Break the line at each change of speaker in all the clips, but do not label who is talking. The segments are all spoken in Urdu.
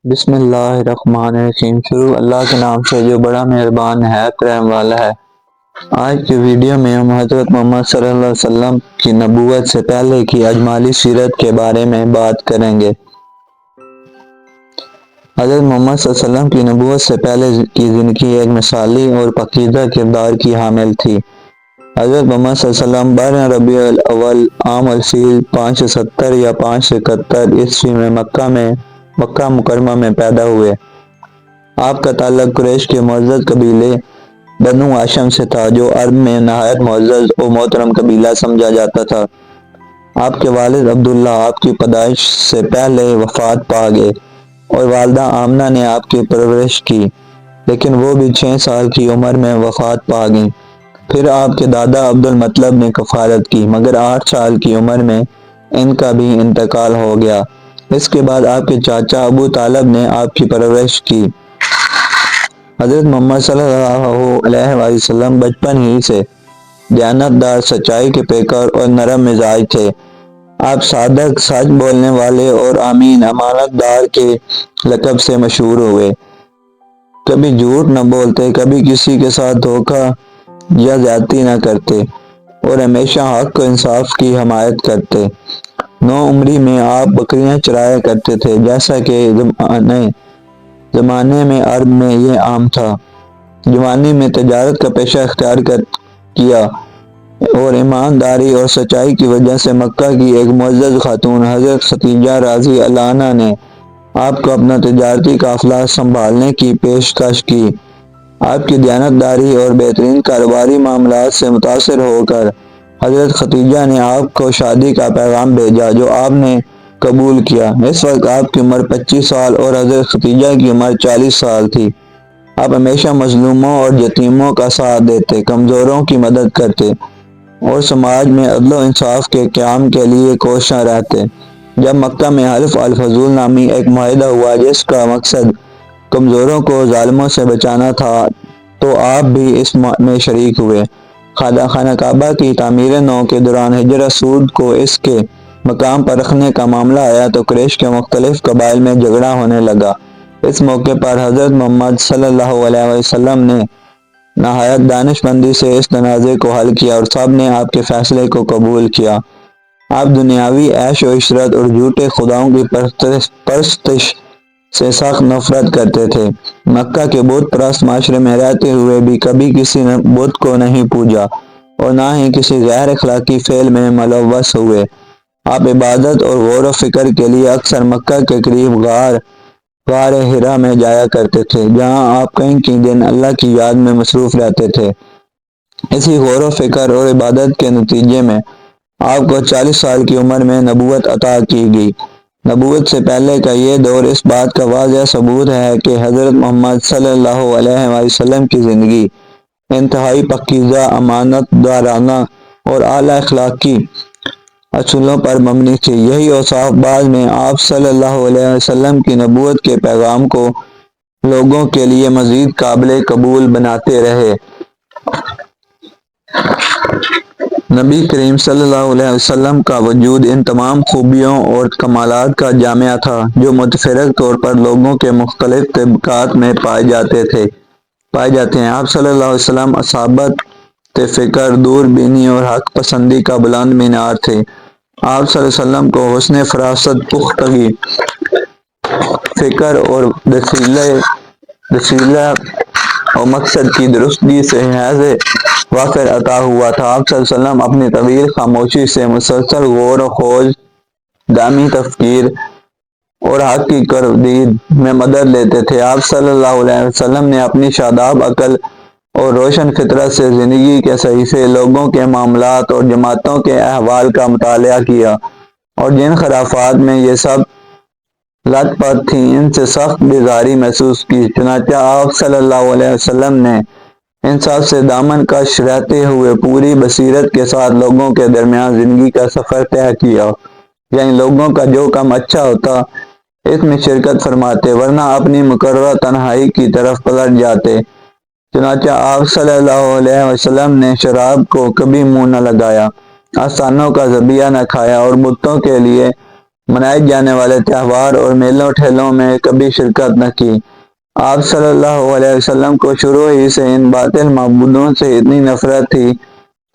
بسم اللہ الرحمن الرحیم۔ شروع اللہ کے نام سے جو بڑا مہربان نہایت رحم والا ہے۔ آج کی ویڈیو میں ہم حضرت محمد صلی اللہ علیہ وسلم کی نبوت سے پہلے کی اجمالی سیرت کے بارے میں بات کریں گے۔ حضرت محمد صلی اللہ علیہ وسلم کی نبوت سے پہلے کی زندگی ایک مثالی اور پاکیزہ کردار کی حامل تھی۔ حضرت محمد صلی اللہ علیہ وسلم 12 ربیع الاول عام الفیل 570 یا 571 عیسوی میں مکہ مکرمہ میں پیدا ہوئے۔ آپ کا تعلق قریش کے معزز قبیلے بنو ہاشم سے تھا، جو عرب میں نہایت معزز و محترم قبیلہ سمجھا جاتا تھا۔ آپ کے والد عبداللہ آپ کی پیدائش سے پہلے وفات پا گئے اور والدہ آمنہ نے آپ کی پرورش کی، لیکن وہ بھی 6 سال کی عمر میں وفات پا گئیں۔ پھر آپ کے دادا عبدالمطلب نے کفالت کی، مگر 8 سال کی عمر میں ان کا بھی انتقال ہو گیا۔ اس کے بعد آپ کے چاچا ابو طالب نے آپ کی پرورش کی۔ حضرت محمد صلی اللہ علیہ وآلہ وسلم بچپن ہی سے دیانتدار، سچائی کے پیکر اور نرم مزاج تھے۔ آپ صادق، سچ بولنے والے اور امین امانت دار کے لقب سے مشہور ہوئے۔ کبھی جھوٹ نہ بولتے، کبھی کسی کے ساتھ دھوکہ یا زیادتی نہ کرتے اور ہمیشہ حق و انصاف کی حمایت کرتے۔ 9 عمری میں آپ بکریاں چرایا کرتے تھے، جیسا کہ زمانے میں عرب میں یہ عام تھا۔ جوانی میں تجارت کا پیشہ اختیار کیا اور ایمانداری اور سچائی کی وجہ سے مکہ کی ایک معزز خاتون حضرت خدیجہ رضی اللہ عنہا نے آپ کو اپنا تجارتی قافلہ سنبھالنے کی پیشکش کی۔ آپ کی دیانتداری اور بہترین کاروباری معاملات سے متاثر ہو کر حضرت خدیجہ نے آپ کو شادی کا پیغام بھیجا، جو آپ نے قبول کیا۔ اس وقت آپ کی عمر 25 سال اور حضرت خدیجہ کی عمر 40 سال تھی۔ آپ ہمیشہ مظلوموں اور یتیموں کا ساتھ دیتے، کمزوروں کی مدد کرتے اور سماج میں عدل و انصاف کے قیام کے لیے کوشاں رہتے۔ جب مکہ میں حلف الفضول نامی ایک معاہدہ ہوا، جس کا مقصد کمزوروں کو ظالموں سے بچانا تھا، تو آپ بھی اس میں شریک ہوئے۔ خانہ کعبہ کی تعمیر نو کے دوران حجر اسود کو اس کے مقام پر رکھنے کا معاملہ آیا تو قریش کے مختلف قبائل میں جھگڑا ہونے لگا۔ اس موقع پر حضرت محمد صلی اللہ علیہ وسلم نے نہایت دانش مندی سے اس تنازع کو حل کیا اور سب نے آپ کے فیصلے کو قبول کیا۔ آپ دنیاوی عیش و عشرت اور جھوٹے خداؤں کی پرستش سے سخت نفرت کرتے تھے۔ مکہ کے بت پرست معاشرے میں رہتے ہوئے بھی کبھی کسی بت کو نہیں پوجا اور نہ ہی کسی غیر اخلاقی فعل میں ملوث ہوئے۔ آپ عبادت اور غور و فکر کے لیے اکثر مکہ کے قریب غار حرا میں جایا کرتے تھے، جہاں آپ کئی دن اللہ کی یاد میں مصروف رہتے تھے۔ اسی غور و فکر اور عبادت کے نتیجے میں آپ کو 40 سال کی عمر میں نبوت عطا کی گئی۔ نبوت سے پہلے کا یہ دور اس بات کا واضح ثبوت ہے کہ حضرت محمد صلی اللہ علیہ وآلہ وسلم کی زندگی انتہائی پاکیزہ، امانت دارانہ اور اعلیٰ اخلاقی اصولوں پر مبنی تھی۔ یہی اوصاف بعد میں آپ صلی اللہ علیہ وسلم کی نبوت کے پیغام کو لوگوں کے لیے مزید قابل قبول بناتے رہے۔ نبی کریم صلی اللہ علیہ وسلم کا وجود ان تمام خوبیوں اور کمالات کا جامعہ تھا، جو متفرق طور پر لوگوں کے مختلف طبقات میں پائے جاتے ہیں۔ آپ صلی اللہ علیہ وسلم اصابت فکر، دور بینی اور حق پسندی کا بلند مینار تھے۔ آپ صلی اللہ علیہ وسلم کو حسن فراست، پختگی فکر اور رسیلہ اور مقصد کی درستگی سے حیض وافر عطا ہوا تھا۔ آپ صلی اللہ علیہ وسلم اپنی طویل خاموشی سے مسلسل غور و خوض، دائمی تفکر اور حق کی تردید میں مدد لیتے تھے۔ آپ صلی اللہ علیہ وسلم نے اپنی شاداب عقل اور روشن فطرت سے زندگی کے صحیفے، لوگوں کے معاملات اور جماعتوں کے احوال کا مطالعہ کیا اور جن خرافات میں یہ سب لت پت تھیں، ان سے سخت بیزاری محسوس کی۔ چنانچہ آپ صلی اللہ علیہ وسلم نے ان سب سے دامن کش رہتے ہوئے پوری بصیرت کے ساتھ لوگوں کے درمیان زندگی کا سفر طے کیا، یعنی لوگوں کا جو کام اچھا ہوتا اس میں شرکت فرماتے، ورنہ اپنی مقررہ تنہائی کی طرف پلٹ جاتے۔ چنانچہ آپ صلی اللہ علیہ وسلم نے شراب کو کبھی منہ نہ لگایا، آستانوں کا ذبیحہ نہ کھایا اور بتوں کے لیے منائے جانے والے تہوار اور میلوں ٹھیلوں میں کبھی شرکت نہ کی۔ آپ صلی اللہ علیہ وسلم کو شروع ہی سے ان باطل معبودوں سے اتنی نفرت تھی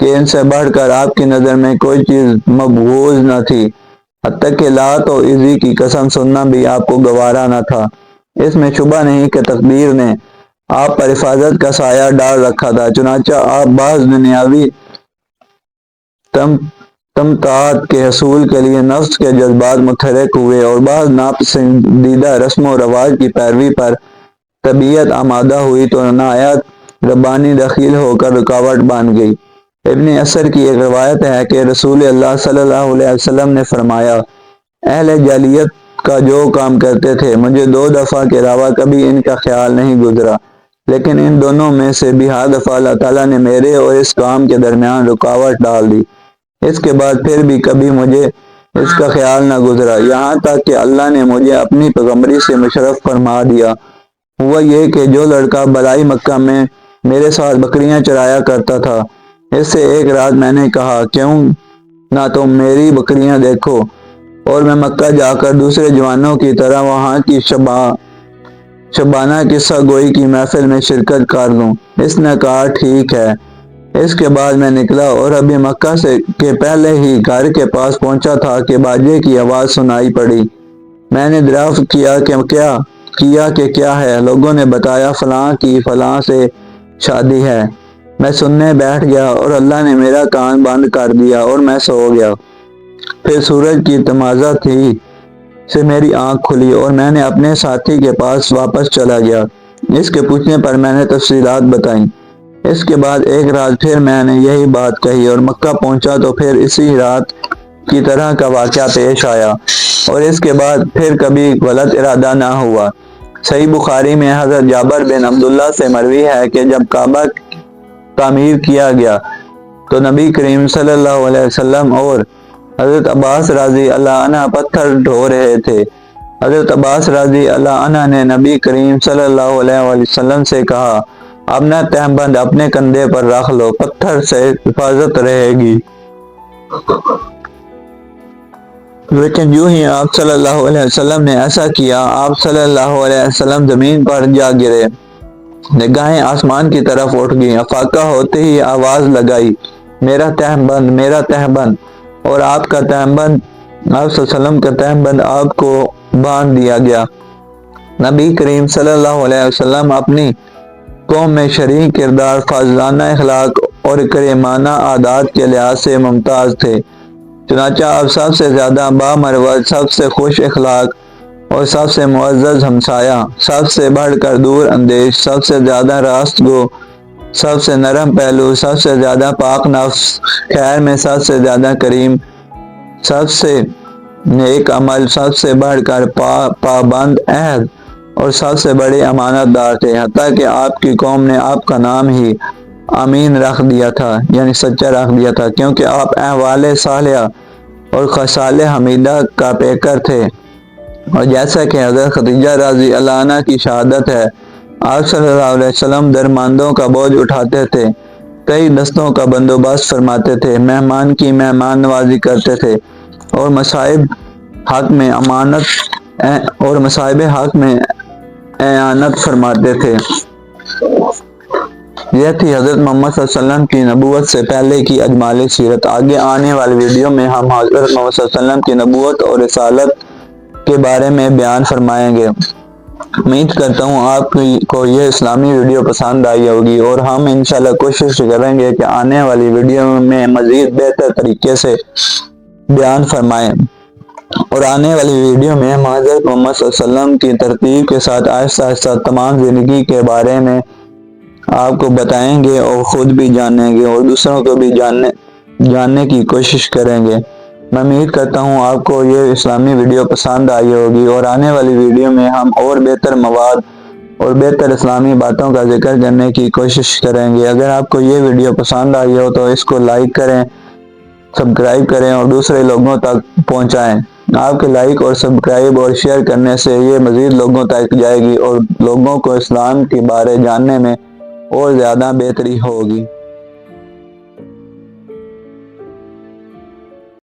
کہ ان سے بڑھ کر آپ کی نظر میں کوئی چیز مبغوض نہ تھی، حتیٰ کہ لات و عزی کی قسم سننا بھی آپ کو گوارا نہ تھا۔ اس میں شبہ نہیں کہ تقدیر نے آپ پر حفاظت کا سایہ ڈال رکھا تھا، چنانچہ آپ بعض دنیاوی تمتعات کے حصول کے لیے نفس کے جذبات متحرک ہوئے اور بعض ناپسندیدہ رسم و رواج کی پیروی پر طبیعت آمادہ ہوئی تو نہایت ربانی دخیل ہو کر رکاوٹ بن گئی۔ ابن اثر کی ایک روایت ہے کہ رسول اللہ صلی اللہ علیہ وسلم نے فرمایا، اہل جاہلیت کا جو کام کرتے تھے مجھے 2 دفعہ کے علاوہ کبھی ان کا خیال نہیں گزرا، لیکن ان دونوں میں سے بھی ہر دفعہ اللہ تعالیٰ نے میرے اور اس کام کے درمیان رکاوٹ ڈال دی۔ اس کے بعد پھر بھی کبھی مجھے اس کا خیال نہ گزرا، یہاں تک کہ اللہ نے مجھے اپنی پیغمبری سے مشرف فرما دیا۔ ہوا یہ کہ جو لڑکا بالائی مکہ میں میرے ساتھ بکریاں چرایا کرتا تھا، اس سے ایک رات میں نے کہا، کیوں نہ تم میری بکریاں دیکھو اور میں مکہ جا کر دوسرے جوانوں کی طرح وہاں کی شبانہ قصہ گوئی کی محفل میں شرکت کر لوں۔ اس نے کہا، ٹھیک ہے۔ اس کے بعد میں نکلا اور ابھی مکہ کے پہلے ہی گھر کے پاس پہنچا تھا کہ باجے کی آواز سنائی پڑی۔ میں نے دریافت کیا کہ کیا ہے۔ لوگوں نے بتایا، فلاں کی فلاں سے شادی ہے۔ میں سننے بیٹھ گیا اور اللہ نے میرا کان بند کر دیا اور میں سو گیا۔ پھر سورج کی تمازت سے میری آنکھ کھلی اور میں نے اپنے ساتھی کے پاس واپس چلا گیا۔ اس کے پوچھنے پر میں نے تفصیلات بتائیں۔ اس کے بعد ایک رات پھر میں نے یہی بات کہی اور مکہ پہنچا تو پھر اسی رات کی طرح کا واقعہ پیش آیا اور اس کے بعد پھر کبھی غلط ارادہ نہ ہوا۔ صحیح بخاری میں حضرت جابر بن عبداللہ سے مروی ہے کہ جب کعبہ تعمیر کیا گیا تو نبی کریم صلی اللہ علیہ وسلم اور حضرت عباس رضی اللہ عنہ پتھر ڈھو رہے تھے۔ حضرت عباس رضی اللہ عنہ نے نبی کریم صلی اللہ علیہ وسلم سے کہا، اپنا تہبند اپنے کندھے پر رکھ لو، پتھر سے حفاظت رہے گی۔ لیکن جو ہی آپ صلی اللہ علیہ وسلم نے ایسا کیا، آپ صلی اللہ علیہ وسلم زمین پر جا گرے، نگاہیں آسمان کی طرف اٹھ گئیں۔ افاقہ ہوتے ہی آواز لگائی، میرا تہبند، میرا تہبند، اور آپ صلی اللہ علیہ وسلم کا تہبند آپ کو باندھ دیا گیا۔ نبی کریم صلی اللہ علیہ وسلم اپنی قوم میں شرعی کردار، فاضلانہ اخلاق اور کریمانہ عادات کے لحاظ سے ممتاز تھے، چنانچہ آپ سب سے زیادہ بامروت، سب سے خوش اخلاق اور سب سے معزز ہمسایہ، سب سے بڑھ کر دور اندیش، سب سے زیادہ راست گو، سب سے نرم پہلو، سب سے زیادہ پاک نفس، خیر میں سب سے زیادہ کریم، سب سے نیک عمل، سب سے بڑھ کر پابند عہد اور سب سے بڑے امانت دار تھے، حتیٰ کہ آپ کی قوم نے آپ کا نام ہی امین رکھ دیا تھا، یعنی سچا رکھ دیا تھا، کیونکہ آپ احوال صالحہ اور خصال حمیدہ کا پیکر تھے۔ اور جیسا کہ حضرت خدیجہ رضی اللہ عنہ کی شہادت ہے، آپ صلی اللہ علیہ وسلم درماندوں کا بوجھ اٹھاتے تھے، کئی دستوں کا بندوبست فرماتے تھے، مہمان کی مہمان نوازی کرتے تھے اور مصائب حق میں اعانت فرماتے تھے۔ یہ تھی حضرت محمد صلی اللہ علیہ وسلم کی نبوت سے پہلے کی اجمالی سیرت۔ آگے آنے والی ویڈیو میں ہم حضرت محمد صلی اللہ علیہ وسلم کی نبوت اور رسالت کے بارے میں بیان فرمائیں گے۔ امید کرتا ہوں آپ کو یہ اسلامی ویڈیو پسند آئی ہوگی اور ہم انشاءاللہ کوشش کریں گے کہ آنے والی ویڈیو میں مزید بہتر طریقے سے بیان فرمائیں، اور آنے والی ویڈیو میں ہم حضرت محمد صلی اللہ علیہ وسلم کی ترتیب کے ساتھ آہستہ آہستہ تمام زندگی کے بارے میں آپ کو بتائیں گے اور خود بھی جانیں گے اور دوسروں کو بھی جاننے کی کوشش کریں گے۔ میں امید کرتا ہوں آپ کو یہ اسلامی ویڈیو پسند آئی ہوگی، اور آنے والی ویڈیو میں ہم اور بہتر مواد اور بہتر اسلامی باتوں کا ذکر کرنے کی کوشش کریں گے۔ اگر آپ کو یہ ویڈیو پسند آئی ہو تو اس کو لائک کریں، سبسکرائب کریں اور دوسرے لوگوں تک پہنچائیں۔ آپ کے لائک اور سبسکرائب اور شیئر کرنے سے یہ مزید لوگوں تک جائے گی اور لوگوں کو اسلام کے بارے جاننے میں اور زیادہ بہتری ہوگی۔